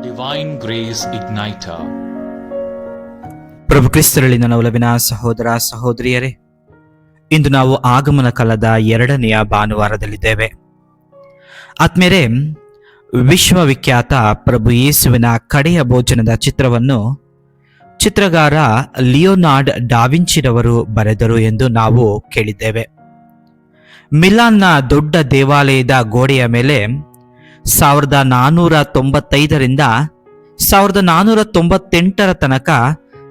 Divine Grace Igniter. ಪ್ರಭು ಕ್ರಿಸ್ತರಲ್ಲಿ ನನ್ನ ಒಲವಿನ ಸಹೋದರ ಸಹೋದರಿಯರೇ, ಇಂದು ನಾವು ಆಗಮನ ಕಾಲದ 2ನೆಯ ಭಾನುವಾರದಲ್ಲಿದ್ದೇವೆ. ಆತ್ಮೇರೆ, ವಿಶ್ವವಿಖ್ಯಾತ ಪ್ರಭು ಯೇಸುವಿನ ಕಡೆಯ ಭೋಜನದ ಚಿತ್ರವನ್ನು ಚಿತ್ರಗಾರ ಲಿಯೋನಾರ್ಡ್ ಡಾವಿಂಚಿರವರು ಬರೆದರು ಎಂದು ನಾವು ಕೇಳಿದ್ದೇವೆ. ಮಿಲಾನ್ನ ದೊಡ್ಡ ದೇವಾಲಯದ ಗೋಡೆಯ ಮೇಲೆ 1495ರಿಂದ 1498 ತನಕ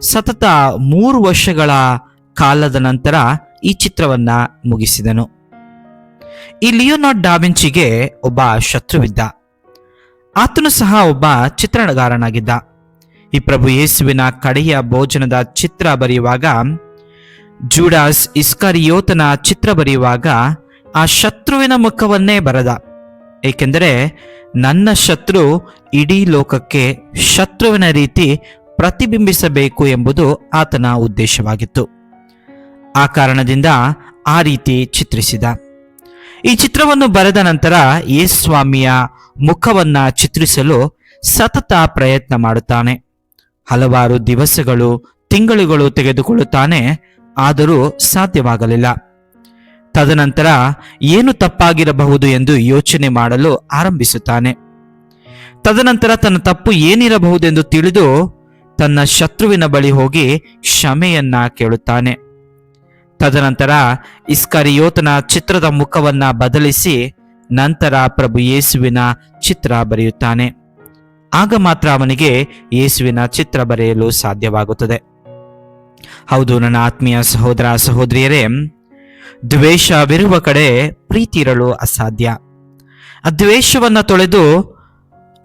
ಸತತ 3 ವರ್ಷಗಳ ಕಾಲದ ನಂತರ ಈ ಚಿತ್ರವನ್ನ ಮುಗಿಸಿದನು. ಈ ಲಿಯೋನಾರ್ಡ್ ಡಾವಿಂಚಿಗೆ ಒಬ್ಬ ಶತ್ರುವಿದ್ದ. ಆತನು ಸಹ ಒಬ್ಬ ಚಿತ್ರಣಗಾರನಾಗಿದ್ದ. ಈ ಪ್ರಭು ಯೇಸುವಿನ ಕಡೆಯ ಭೋಜನದ ಚಿತ್ರ ಬರೆಯುವಾಗ, ಜೂಡಾಸ್ ಇಸ್ಕರಿಯೋತನ ಚಿತ್ರ ಬರೆಯುವಾಗ ಆ ಶತ್ರುವಿನ ಮುಖವನ್ನೇ ಬರೆದ. ಏಕೆಂದರೆ ನನ್ನ ಶತ್ರು ಇಡೀ ಲೋಕಕ್ಕೆ ಶತ್ರುವಿನ ರೀತಿ ಪ್ರತಿಬಿಂಬಿಸಬೇಕು ಎಂಬುದು ಆತನ ಉದ್ದೇಶವಾಗಿತ್ತು. ಆ ಕಾರಣದಿಂದ ಆ ರೀತಿ ಚಿತ್ರಿಸಿದ. ಈ ಚಿತ್ರವನ್ನು ಬರೆದ ನಂತರ ಯೇಸುಸ್ವಾಮಿಯ ಮುಖವನ್ನ ಚಿತ್ರಿಸಲು ಸತತ ಪ್ರಯತ್ನ ಮಾಡುತ್ತಾನೆ. ಹಲವಾರು ದಿವಸಗಳು, ತಿಂಗಳುಗಳು ತೆಗೆದುಕೊಳ್ಳುತ್ತಾನೆ. ಆದರೂ ಸಾಧ್ಯವಾಗಲಿಲ್ಲ. ತದನಂತರ ಏನು ತಪ್ಪಾಗಿರಬಹುದು ಎಂದು ಯೋಚನೆ ಮಾಡಲು ಆರಂಭಿಸುತ್ತಾನೆ. ತದನಂತರ ತನ್ನ ತಪ್ಪು ಏನಿರಬಹುದೆಂದು ತಿಳಿದು ತನ್ನ ಶತ್ರುವಿನ ಬಳಿ ಹೋಗಿ ಕ್ಷಮೆಯನ್ನ ಕೇಳುತ್ತಾನೆ. ತದನಂತರ ಇಸ್ಕರಿಯೋತನ ಚಿತ್ರದ ಮುಖವನ್ನ ಬದಲಿಸಿ ನಂತರ ಪ್ರಭು ಯೇಸುವಿನ ಚಿತ್ರ ಬರೆಯುತ್ತಾನೆ. ಆಗ ಮಾತ್ರ ಅವನಿಗೆ ಯೇಸುವಿನ ಚಿತ್ರ ಬರೆಯಲು ಸಾಧ್ಯವಾಗುತ್ತದೆ. ಹೌದು, ನನ್ನ ಆತ್ಮೀಯ ಸಹೋದರ ಸಹೋದರಿಯರೇ, ದ್ವೇಷವಿರುವ ಕಡೆ ಪ್ರೀತಿ ಇರಲು ಅಸಾಧ್ಯ. ಆ ದ್ವೇಷವನ್ನ ತೊಳೆದು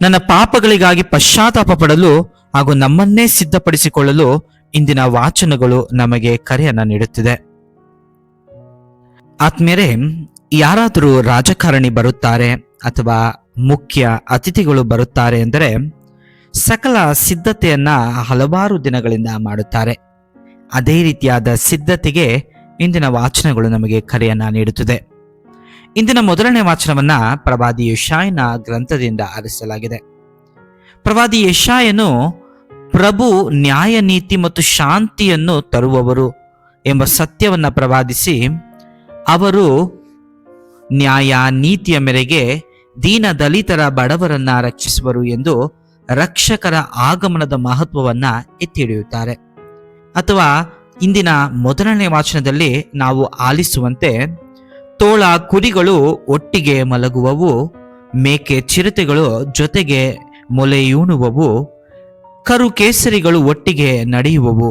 ನನ್ನ ಪಾಪಗಳಿಗಾಗಿ ಪಶ್ಚಾತ್ತಾಪ ಪಡಲು ಹಾಗೂ ನಮ್ಮನ್ನೇ ಸಿದ್ಧಪಡಿಸಿಕೊಳ್ಳಲು ಇಂದಿನ ವಾಚನಗಳು ನಮಗೆ ಕರೆಯನ್ನ ನೀಡುತ್ತಿದೆ. ಆತ್ಮೀಯರೇ, ಯಾರಾದರೂ ರಾಜಕಾರಣಿ ಬರುತ್ತಾರೆ ಅಥವಾ ಮುಖ್ಯ ಅತಿಥಿಗಳು ಬರುತ್ತಾರೆ ಎಂದರೆ ಸಕಲ ಸಿದ್ಧತೆಯನ್ನ ಹಲವಾರು ದಿನಗಳಿಂದ ಮಾಡುತ್ತಾರೆ. ಅದೇ ರೀತಿಯಾದ ಸಿದ್ಧತೆಗೆ ಇಂದಿನ ವಾಚನಗಳು ನಮಗೆ ಕರೆಯನ್ನ ನೀಡುತ್ತದೆ. ಇಂದಿನ ಮೊದಲನೇ ವಾಚನವನ್ನ ಪ್ರವಾದಿ ಯೆಶಾಯನ ಗ್ರಂಥದಿಂದ ಆರಿಸಲಾಗಿದೆ. ಪ್ರವಾದಿ ಯೆಶಾಯನು ಪ್ರಭು ನ್ಯಾಯ, ನೀತಿ ಮತ್ತು ಶಾಂತಿಯನ್ನು ತರುವವರು ಎಂಬ ಸತ್ಯವನ್ನ ಪ್ರವಾದಿಸಿ, ಅವರು ನ್ಯಾಯ ನೀತಿಯ ಮೇರೆಗೆ ದೀನ ದಲಿತರ ಬಡವರನ್ನ ರಕ್ಷಿಸುವರು ಎಂದು ರಕ್ಷಕರ ಆಗಮನದ ಮಹತ್ವವನ್ನ ಎತ್ತಿ ಹಿಡಿಯುತ್ತಾರೆ. ಅಥವಾ ಇಂದಿನ ಮೊದಲನೇ ವಾಚನದಲ್ಲಿ ನಾವು ಆಲಿಸುವಂತೆ, ತೋಳ ಕುರಿಗಳು ಒಟ್ಟಿಗೆ ಮಲಗುವವು, ಮೇಕೆ ಚಿರತೆಗಳು ಜೊತೆಗೆ ಮೊಲೆಯೂಣುವವು, ಕರು ಕೇಸರಿಗಳು ಒಟ್ಟಿಗೆ ನಡೆಯುವವು,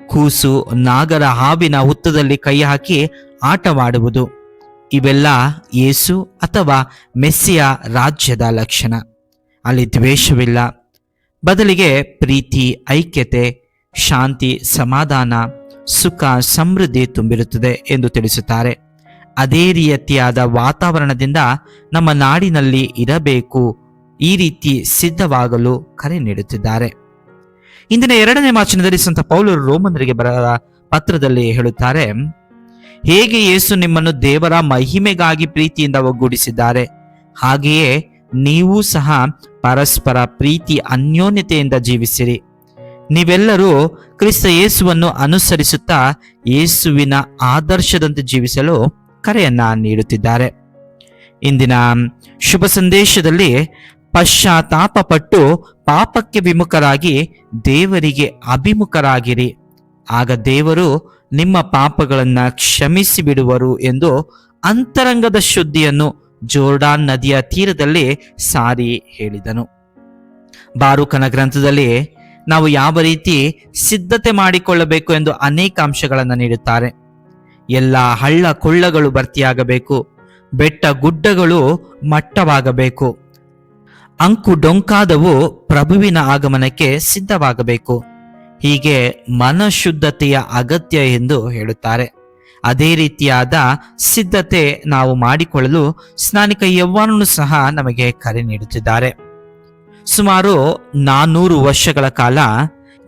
ಕೂಸು ನಾಗರ ಹಾವಿನ ಹುತ್ತದಲ್ಲಿ ಕೈ ಹಾಕಿ ಆಟವಾಡುವುದು. ಇವೆಲ್ಲ ಯೇಸು ಅಥವಾ ಮೆಸ್ಸಿಯ ರಾಜ್ಯದ ಲಕ್ಷಣ. ಅಲ್ಲಿ ದ್ವೇಷವಿಲ್ಲ, ಬದಲಿಗೆ ಪ್ರೀತಿ, ಐಕ್ಯತೆ, ಶಾಂತಿ, ಸಮಾಧಾನ, ಸುಖ, ಸಮೃದ್ಧಿ ತುಂಬಿರುತ್ತದೆ ಎಂದು ತಿಳಿಸುತ್ತಾರೆ. ಅದೇ ರೀತಿಯಾದ ವಾತಾವರಣದಿಂದ ನಮ್ಮ ನಾಡಿನಲ್ಲಿ ಇರಬೇಕು, ಈ ರೀತಿ ಸಿದ್ಧವಾಗಲು ಕರೆ ನೀಡುತ್ತಿದ್ದಾರೆ. ಇಂದಿನ 2ನೇ ವಾಚನದಲ್ಲಿ ಸಂತ ಪೌಲರು ರೋಮನರಿಗೆ ಬರೆದ ಪತ್ರದಲ್ಲಿ ಹೇಳುತ್ತಾರೆ, ಹೇಗೆ ಯೇಸು ನಿಮ್ಮನ್ನು ದೇವರ ಮಹಿಮೆಗಾಗಿ ಪ್ರೀತಿಯಿಂದ ಒಗ್ಗೂಡಿಸಿದ್ದಾರೆ, ಹಾಗೆಯೇ ನೀವು ಸಹ ಪರಸ್ಪರ ಪ್ರೀತಿ ಅನ್ಯೋನ್ಯತೆಯಿಂದ ಜೀವಿಸಿರಿ. ನೀವೆಲ್ಲರೂ ಕ್ರಿಸ್ತ ಯೇಸುವನ್ನು ಅನುಸರಿಸುತ್ತಾ ಯೇಸುವಿನ ಆದರ್ಶದಂತೆ ಜೀವಿಸಲು ಕರೆಯನ್ನ ನೀಡುತ್ತಿದ್ದಾರೆ. ಇಂದಿನ ಶುಭ ಸಂದೇಶದಲ್ಲಿ ಪಶ್ಚಾತ್ತಾಪ ಪಟ್ಟು ಪಾಪಕ್ಕೆ ವಿಮುಖರಾಗಿ ದೇವರಿಗೆ ಅಭಿಮುಖರಾಗಿರಿ, ಆಗ ದೇವರು ನಿಮ್ಮ ಪಾಪಗಳನ್ನ ಕ್ಷಮಿಸಿ ಬಿಡುವರು ಎಂದು ಅಂತರಂಗದ ಶುದ್ಧಿಯನ್ನು ಜೋರ್ಡಾನ್ ನದಿಯ ತೀರದಲ್ಲಿ ಸಾರಿ ಹೇಳಿದನು. ಬಾರೂಕನ ಗ್ರಂಥದಲ್ಲಿ ನಾವು ಯಾವ ರೀತಿ ಸಿದ್ಧತೆ ಮಾಡಿಕೊಳ್ಳಬೇಕು ಎಂದು ಅನೇಕ ಅಂಶಗಳನ್ನು ನೀಡುತ್ತಾರೆ. ಎಲ್ಲ ಹಳ್ಳ ಕೊಳ್ಳಗಳು ಭರ್ತಿಯಾಗಬೇಕು, ಬೆಟ್ಟ ಗುಡ್ಡಗಳು ಮಟ್ಟವಾಗಬೇಕು, ಅಂಕು ಡೊಂಕಾದವು ಪ್ರಭುವಿನ ಆಗಮನಕ್ಕೆ ಸಿದ್ಧವಾಗಬೇಕು. ಹೀಗೆ ಮನಶುದ್ಧತೆಯ ಅಗತ್ಯ ಎಂದು ಹೇಳುತ್ತಾರೆ. ಅದೇ ರೀತಿಯಾದ ಸಿದ್ಧತೆ ನಾವು ಮಾಡಿಕೊಳ್ಳಲು ಸ್ನಾನಿಕ ಯೌವನನು ಸಹ ನಮಗೆ ಕರೆ ನೀಡುತ್ತಿದ್ದಾರೆ. ಸುಮಾರು 400 ವರ್ಷಗಳ ಕಾಲ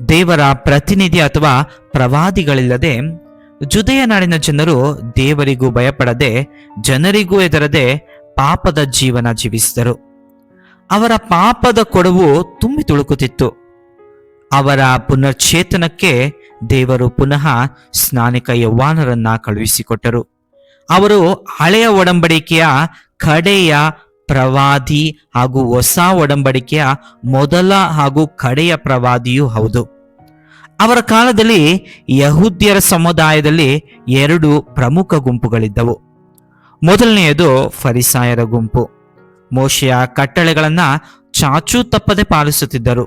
ದೇವರ ಪ್ರತಿನಿಧಿ ಅಥವಾ ಪ್ರವಾದಿಗಳಿಲ್ಲದೆ ಜುದೆಯ ನಾಡಿನ ಜನರು ದೇವರಿಗೂ ಭಯಪಡದೆ, ಜನರಿಗೂ ಹೆದರದೆ ಪಾಪದ ಜೀವನ ಜೀವಿಸಿದರು. ಅವರ ಪಾಪದ ಕೊಡವು ತುಂಬಿ ತುಳುಕುತ್ತಿತ್ತು. ಅವರ ಪುನಶ್ಚೇತನಕ್ಕೆ ದೇವರು ಪುನಃ ಸ್ನಾನಿಕ ಯೌವಾನರನ್ನ ಕಳುಹಿಸಿಕೊಟ್ಟರು. ಅವರು ಹಳೆಯ ಒಡಂಬಡಿಕೆಯ ಕಡೆಯ ಪ್ರವಾದಿ ಹಾಗೂ ಹೊಸ ಒಡಂಬಡಿಕೆಯ ಮೊದಲ ಹಾಗೂ ಕಡೆಯ ಪ್ರವಾದಿಯೂ ಹೌದು. ಅವರ ಕಾಲದಲ್ಲಿ ಯಹೂದ್ಯರ ಸಮುದಾಯದಲ್ಲಿ 2 ಪ್ರಮುಖ ಗುಂಪುಗಳಿದ್ದವು. ಮೊದಲನೆಯದು ಫರಿಸಾಯರ ಗುಂಪು. ಮೋಶೆಯ ಕಟ್ಟಳೆಗಳನ್ನ ಚಾಚೂ ತಪ್ಪದೆ ಪಾಲಿಸುತ್ತಿದ್ದರು.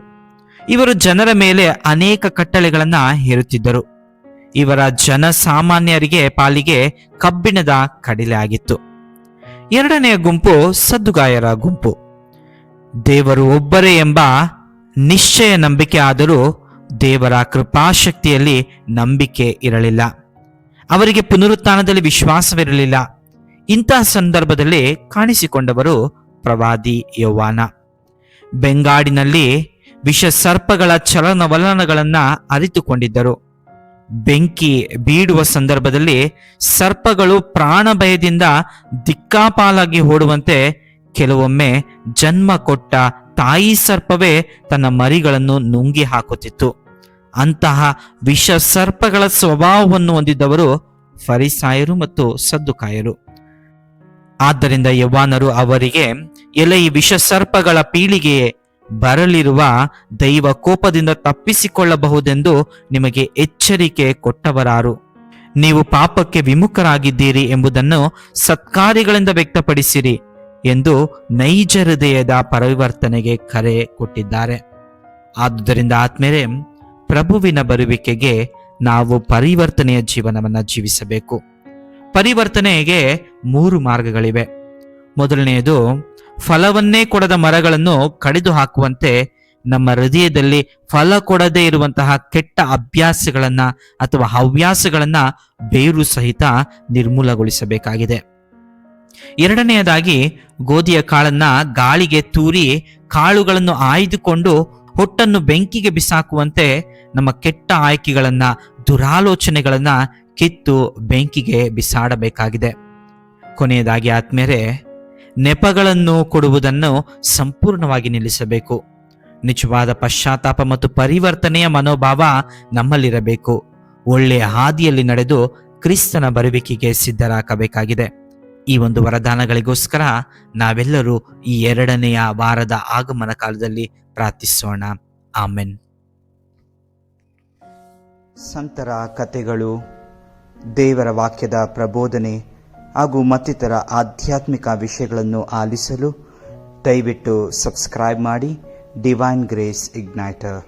ಇವರು ಜನರ ಮೇಲೆ ಅನೇಕ ಕಟ್ಟಳೆಗಳನ್ನ ಹೇರುತ್ತಿದ್ದರು. ಇವರ ಜನಸಾಮಾನ್ಯರಿಗೆ ಪಾಲಿಗೆ ಕಬ್ಬಿಣದ ಕಡಿಲೆ ಆಗಿತ್ತು. ಎರಡನೆಯ ಗುಂಪು ಸದ್ದುಗಾಯರ ಗುಂಪು. ದೇವರು ಒಬ್ಬರೇ ಎಂಬ ನಿಶ್ಚಯ ನಂಬಿಕೆ ಆದರೂ ದೇವರ ಕೃಪಾಶಕ್ತಿಯಲ್ಲಿ ನಂಬಿಕೆ ಇರಲಿಲ್ಲ. ಅವರಿಗೆ ಪುನರುತ್ಥಾನದಲ್ಲಿ ವಿಶ್ವಾಸವಿರಲಿಲ್ಲ. ಇಂತಹ ಸಂದರ್ಭದಲ್ಲಿ ಕಾಣಿಸಿಕೊಂಡವರು ಪ್ರವಾದಿ ಯೌವಾನ. ಬೆಂಗಾಡಿನಲ್ಲಿ ವಿಷ ಸರ್ಪಗಳ ಚಲನವಲನಗಳನ್ನ ಅರಿತುಕೊಂಡಿದ್ದರು. ಬೆಂಕಿ ಬೀಡುವ ಸಂದರ್ಭದಲ್ಲಿ ಸರ್ಪಗಳು ಪ್ರಾಣ ಭಯದಿಂದ ದಿಕ್ಕಾಪಾಲಾಗಿ ಓಡುವಂತೆ ಕೆಲವೊಮ್ಮೆ ಜನ್ಮ ಕೊಟ್ಟ ತಾಯಿ ಸರ್ಪವೇ ತನ್ನ ಮರಿಗಳನ್ನು ನುಂಗಿ ಹಾಕುತ್ತಿತ್ತು. ಅಂತಹ ವಿಷ ಸರ್ಪಗಳ ಸ್ವಭಾವವನ್ನು ಹೊಂದಿದ್ದವರು ಫರಿಸಾಯರು ಮತ್ತು ಸದ್ದುಕಾಯರು. ಆದ್ದರಿಂದ ಯೌವಾನರು ಅವರಿಗೆ, ಎಲೆ ಈ ವಿಷ ಸರ್ಪಗಳ ಪೀಳಿಗೆಯೇ, ಬರಲಿರುವ ದೈವ ಕೋಪದಿಂದ ತಪ್ಪಿಸಿಕೊಳ್ಳಬಹುದೆಂದು ನಿಮಗೆ ಎಚ್ಚರಿಕೆ ಕೊಟ್ಟವರಾರು? ನೀವು ಪಾಪಕ್ಕೆ ವಿಮುಖರಾಗಿದ್ದೀರಿ ಎಂಬುದನ್ನು ಸತ್ಕಾರ್ಯಗಳಿಂದ ವ್ಯಕ್ತಪಡಿಸಿರಿ ಎಂದು ನೈಜ ಹೃದಯದ ಪರಿವರ್ತನೆಗೆ ಕರೆ ಕೊಟ್ಟಿದ್ದಾರೆ. ಆದುದರಿಂದ ಆತ್ಮೀಯರೇ, ಪ್ರಭುವಿನ ಬರುವಿಕೆಗೆ ನಾವು ಪರಿವರ್ತನೆಯ ಜೀವನವನ್ನು ಜೀವಿಸಬೇಕು. ಪರಿವರ್ತನೆಗೆ 3 ಮಾರ್ಗಗಳಿವೆ. ಮೊದಲನೆಯದು, ಫಲವನ್ನೇ ಕೊಡದ ಮರಗಳನ್ನು ಕಡಿದು ಹಾಕುವಂತೆ ನಮ್ಮ ಹೃದಯದಲ್ಲಿ ಫಲ ಕೊಡದೇ ಇರುವಂತಹ ಕೆಟ್ಟ ಅಭ್ಯಾಸಗಳನ್ನ ಅಥವಾ ಹವ್ಯಾಸಗಳನ್ನ ಬೇರು ಸಹಿತ ನಿರ್ಮೂಲಗೊಳಿಸಬೇಕಾಗಿದೆ. ಎರಡನೆಯದಾಗಿ, ಗೋಧಿಯ ಕಾಳನ್ನ ಗಾಳಿಗೆ ತೂರಿ ಕಾಳುಗಳನ್ನು ಆಯ್ದುಕೊಂಡು ಹೊಟ್ಟನ್ನು ಬೆಂಕಿಗೆ ಬಿಸಾಕುವಂತೆ ನಮ್ಮ ಕೆಟ್ಟ ಆಯ್ಕೆಗಳನ್ನ, ದುರಾಲೋಚನೆಗಳನ್ನ ಕಿತ್ತು ಬೆಂಕಿಗೆ ಬಿಸಾಡಬೇಕಾಗಿದೆ. ಕೊನೆಯದಾಗಿ ಆತ್ಮೀಯರೇ, ನೆಪಗಳನ್ನು ಕೊಡುವುದನ್ನು ಸಂಪೂರ್ಣವಾಗಿ ನಿಲ್ಲಿಸಬೇಕು. ನಿಜವಾದ ಪಶ್ಚಾತ್ತಾಪ ಮತ್ತು ಪರಿವರ್ತನೆಯ ಮನೋಭಾವ ನಮ್ಮಲ್ಲಿರಬೇಕು. ಒಳ್ಳೆಯ ಹಾದಿಯಲ್ಲಿ ನಡೆದು ಕ್ರಿಸ್ತನ ಬರುವಿಕೆಗೆ ಸಿದ್ಧರಾಗಬೇಕಾಗಿದೆ. ಈ ಒಂದು ವರದಾನಗಳಿಗೋಸ್ಕರ ನಾವೆಲ್ಲರೂ ಈ 2ನೆಯ ವಾರದ ಆಗಮನ ಕಾಲದಲ್ಲಿ ಪ್ರಾರ್ಥಿಸೋಣ. ಆಮೆನ್. ಸಂತರ ಕಥೆಗಳು, ದೇವರ ವಾಕ್ಯದ ಪ್ರಬೋಧನೆ ಹಾಗೂ ಮತ್ತಿತರ ಆಧ್ಯಾತ್ಮಿಕ ವಿಷಯಗಳನ್ನು ಆಲಿಸಲು ದಯವಿಟ್ಟು ಸಬ್ಸ್ಕ್ರೈಬ್ ಮಾಡಿ ಡಿವೈನ್ ಗ್ರೇಸ್ ಇಗ್ನೈಟರ್.